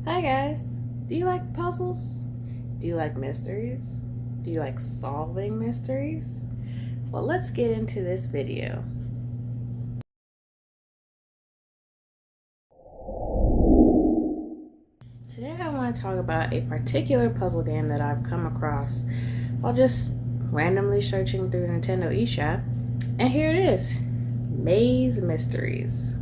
Hi guys! Do you like puzzles? Do you like mysteries? Do you like solving mysteries? Well, let's get into this video. Today I want to talk about a particular puzzle game that I've come across while just randomly searching through Nintendo eShop, and here it is, Maze Mysteries.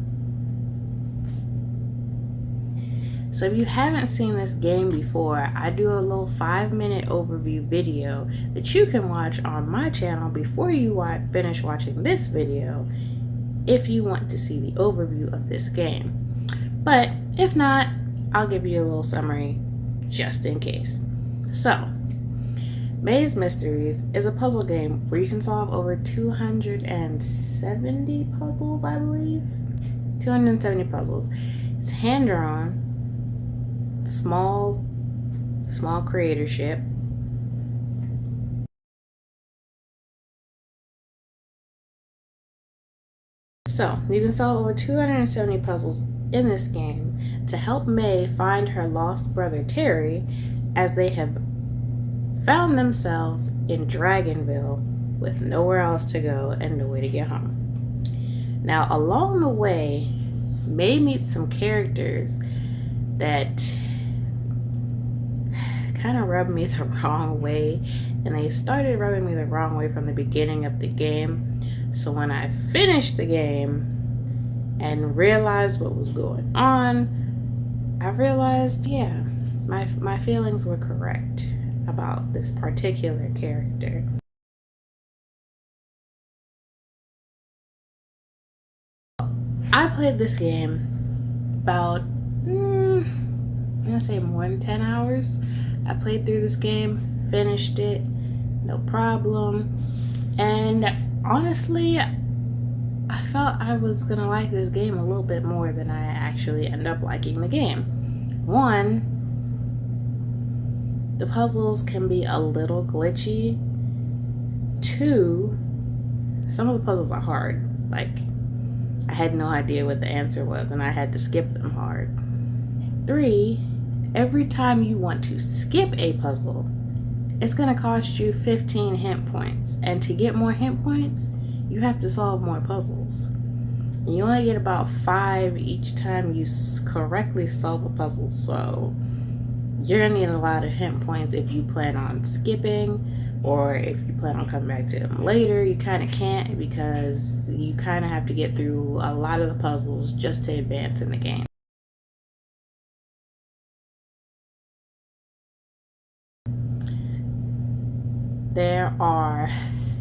So if you haven't seen this game before, I do a little 5-minute overview video that you can watch on my channel before you finish watching this video if you want to see the overview of this game. But if not, I'll give you a little summary just in case. So, Maze Mysteries is a puzzle game where you can solve over 270 puzzles, I believe. 270 puzzles. It's hand-drawn, small creatorship. So you can solve over 270 puzzles in this game to help May find her lost brother Terry, as they have found themselves in Dragonville with nowhere else to go and no way to get home. Now along the way, May meets some characters that kind of rubbed me the wrong way, and they started rubbing me the wrong way from the beginning of the game. So when I finished the game and realized what was going on, I realized, yeah, my feelings were correct about this particular character. I played this game about, I'm gonna say more than 10 hours. I played through this game, finished it, no problem. And honestly, I felt I was gonna like this game a little bit more than I actually end up liking the game. One, the puzzles can be a little glitchy. Two, some of the puzzles are hard. Like, I had no idea what the answer was and I had to skip them hard. Three, every time you want to skip a puzzle, it's going to cost you 15 hint points. And to get more hint points, you have to solve more puzzles. And you only get about 5 each time you correctly solve a puzzle. So you're going to need a lot of hint points if you plan on skipping, or if you plan on coming back to them later. You kind of can't, because you kind of have to get through a lot of the puzzles just to advance in the game. There are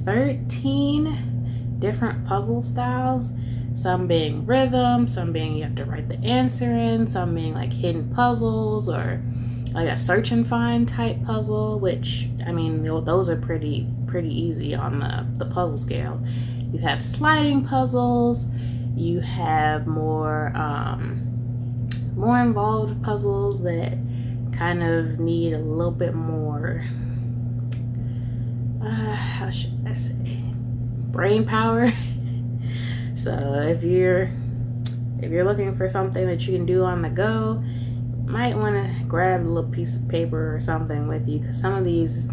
13 different puzzle styles, some being rhythm, some being you have to write the answer in, some being like hidden puzzles or like a search and find type puzzle, which, I mean, those are pretty easy on the puzzle scale. You have sliding puzzles, you have more involved puzzles that kind of need a little bit more, how should I say, brain power. So if you're looking for something that you can do on the go, might want to grab a little piece of paper or something with you, because some of these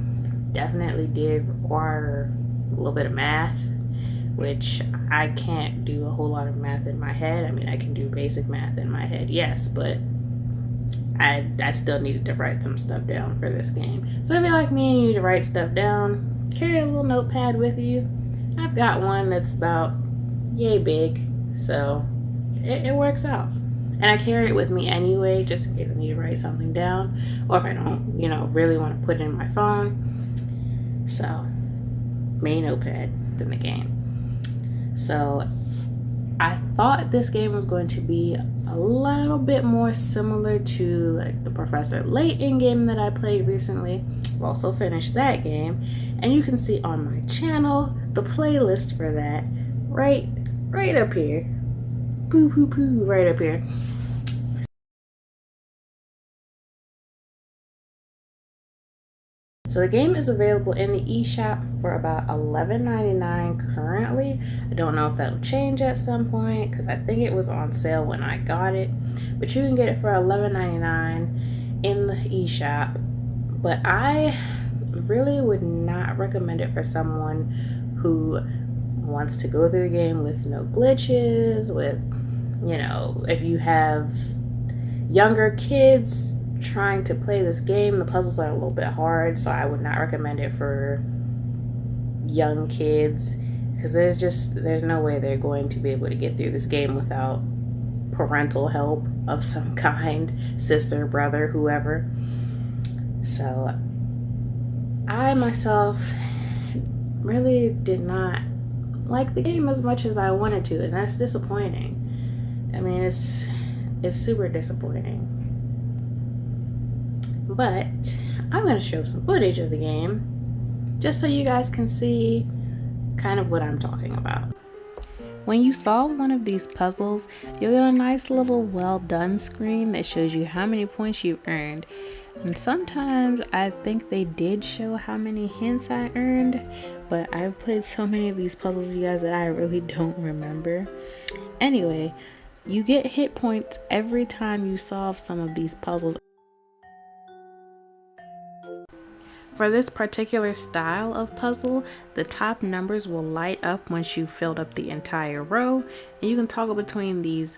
definitely did require a little bit of math, which I can't do a whole lot of math in my head. I mean, I can do basic math in my head, yes, but I still needed to write some stuff down for this game. So if you're like me and you need to write stuff down, carry a little notepad with you. I've got one that's about yay big, so it works out. And I carry it with me anyway, just in case I need to write something down, or if I don't, really want to put it in my phone. So, main notepad in the game. So, I thought this game was going to be a little bit more similar to like the Professor Layton game that I played recently. I've also finished that game, and you can see on my channel the playlist for that right up here. Poo poo poo, right up here. So the game is available in the eShop for about $11.99 currently. I don't know if that'll change at some point because I think it was on sale when I got it. But you can get it for $11.99 in the eShop. But I really would not recommend it for someone who wants to go through the game with no glitches, with, you know, if you have younger kids trying to play this game, the puzzles are a little bit hard, so I would not recommend it for young kids because there's no way they're going to be able to get through this game without parental help of some kind, sister, brother, whoever. So I myself really did not like the game as much as I wanted to, and that's disappointing. I mean, it's super disappointing. But I'm going to show some footage of the game just so you guys can see kind of what I'm talking about. When you solve one of these puzzles, you'll get a nice little well done screen that shows you how many points you've earned. And sometimes I think they did show how many hints I earned, but I've played so many of these puzzles, you guys, that I really don't remember. Anyway, you get hit points every time you solve some of these puzzles. For this particular style of puzzle, the top numbers will light up once you've filled up the entire row, and you can toggle between these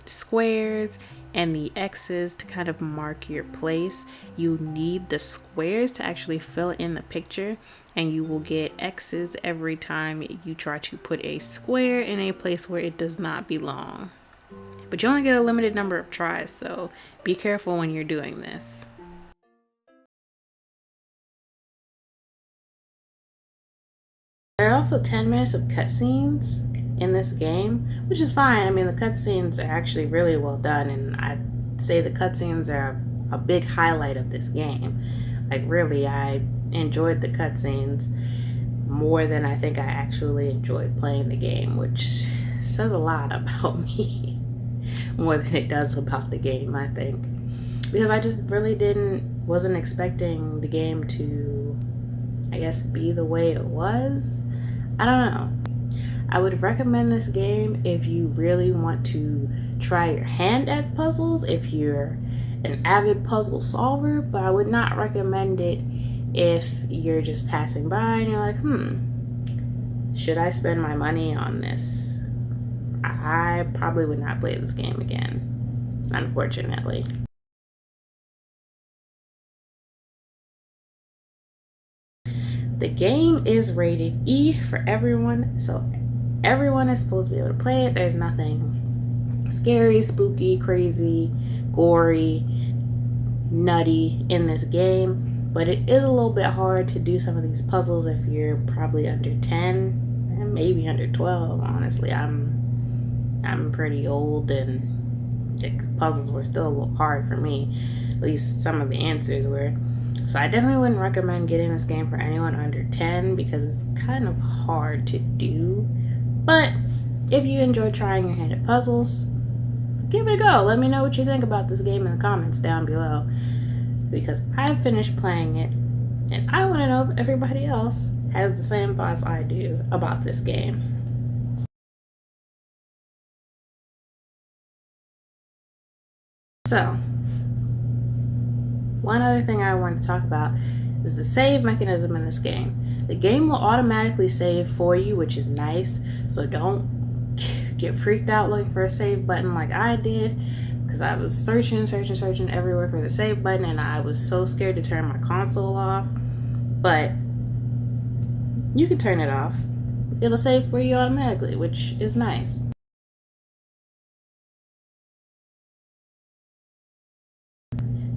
squares and the X's to kind of mark your place. You need the squares to actually fill in the picture, and you will get X's every time you try to put a square in a place where it does not belong. But you only get a limited number of tries, so be careful when you're doing this. There are also 10 minutes of cutscenes in this game, which is fine. I mean, the cutscenes are actually really well done, and I'd say the cutscenes are a big highlight of this game. Like, really, I enjoyed the cutscenes more than I think I actually enjoyed playing the game, which says a lot about me, more than it does about the game, I think. Because I just really wasn't expecting the game to, I guess, be the way it was. I don't know. I would recommend this game if you really want to try your hand at puzzles, if you're an avid puzzle solver, but I would not recommend it if you're just passing by and you're like, should I spend my money on this? I probably would not play this game again, unfortunately. The game is rated E for everyone, so everyone is supposed to be able to play it. There's nothing scary, spooky, crazy, gory, nutty in this game, but it is a little bit hard to do some of these puzzles if you're probably under 10 and maybe under 12. Honestly, I'm pretty old and the puzzles were still a little hard for me. At least some of the answers were. So I definitely wouldn't recommend getting this game for anyone under 10 because it's kind of hard to do. But if you enjoy trying your hand at puzzles, give it a go. Let me know what you think about this game in the comments down below, because I finished playing it and I want to know if everybody else has the same thoughts I do about this game. So, one other thing I want to talk about is the save mechanism in this game. The game will automatically save for you, which is nice, so don't get freaked out looking for a save button like I did, because I was searching everywhere for the save button and I was so scared to turn my console off. But you can turn it off. It'll save for you automatically, which is nice.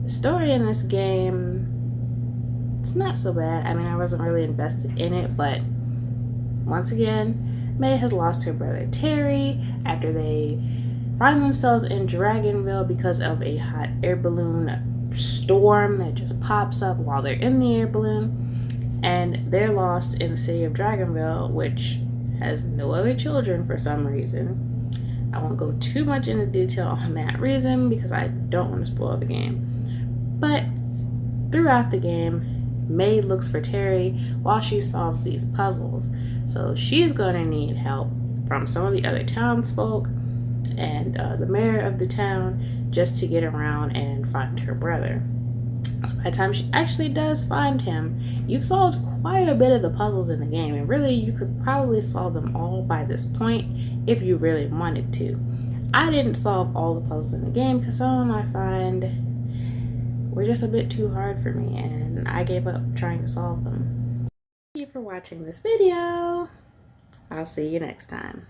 The story in this game, it's not so bad. I mean, I wasn't really invested in it, but once again, May has lost her brother Terry after they find themselves in Dragonville because of a hot air balloon storm that just pops up while they're in the air balloon, and they're lost in the city of Dragonville, which has no other children for some reason. I won't go too much into detail on that reason because I don't want to spoil the game. But throughout the game, May looks for Terry while she solves these puzzles. So she's gonna need help from some of the other townsfolk and the mayor of the town just to get around and find her brother. So by the time she actually does find him, you've solved quite a bit of the puzzles in the game, and really you could probably solve them all by this point if you really wanted to. I didn't solve all the puzzles in the game because some of them I find were just a bit too hard for me, and I gave up trying to solve them. Thank you for watching this video. I'll see you next time.